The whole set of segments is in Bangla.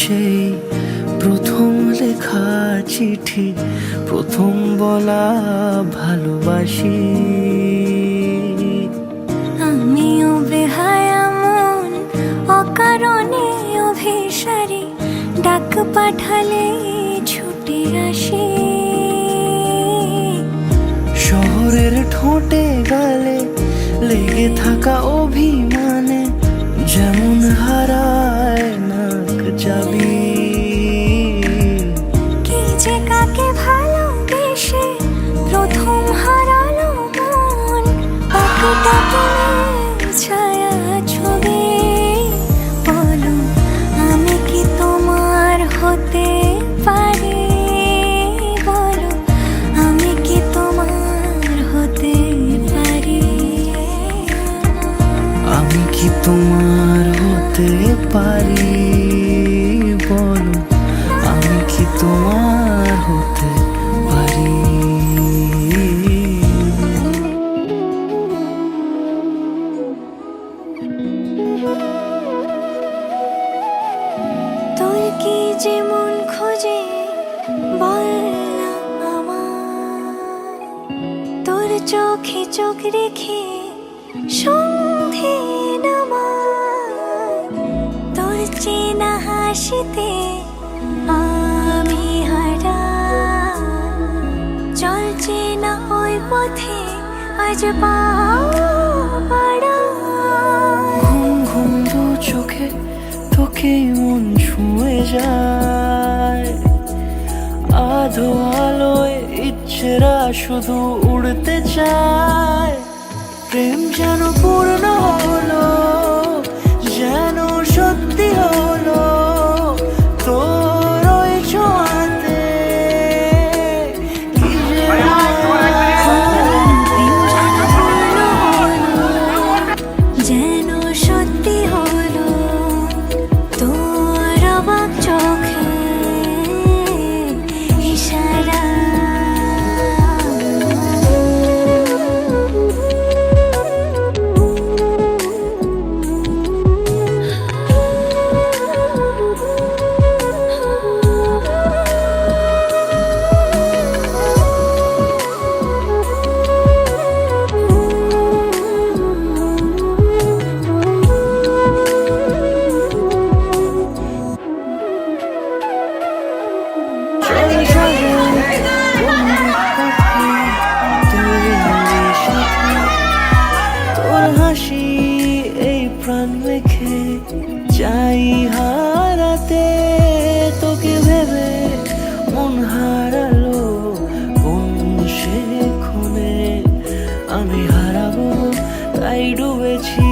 সেই প্রথম লেখা চিঠি, প্রথম বলা ভালোবাসি। আমিও বেহায়া মন, অকারণে অভিসারী, ডাক পাঠালে ছুটে আসি। শহরের ঠোঁটে গালে লেগে থাকা অভিমানে যেমন হারায় নাক চাবি। কে যে কাকে ভালোবেসে প্রথম হারালো মন, পাখিটাকে ছায়া ছবি। বলো আমি কি তোমার হতে পারি? বলো আমি কি তোমার হতে পারি? আমি কি তোমার হতে পারি? বলো আমি কি তোমার হতে পারি? তোর কি যে মন খোঁজে বল না আমার, তোর চোখে চোখ রেখে সন্ধে নামার। তোর চেনা হাসিতে আমি হারা, চলছে না ওই পথে আজ পাড়া। ঘুম ঘুম দু চোখে তোকেই মন ছুঁয়ে যায়, আধো আলোয় ইচ্ছেরা শুধু উড়তে চায়। প্রেম যেন পূর্ণ হলো, যেন সত্যি হলো তোর ওই ছোঁয়াতে। কি যে যেন সত্যি হলো তোর অবাক চোখে ইশারা। তোর হাসি এই প্রাণ রেখে চাই হারাতে। তোকে ভেবে মন হারালো কোন সে ক্ষণে, আমি হারাবো তাই ডুবেছি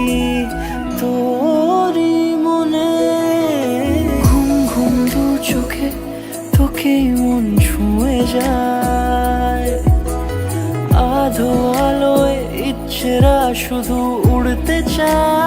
তোরই মনে। ঘুম ঘুম দু চোখে তোকেই মন ছুঁয়ে যায়, আধো আলোয় ইচ্ছেরা শুধু উড়তে চায়।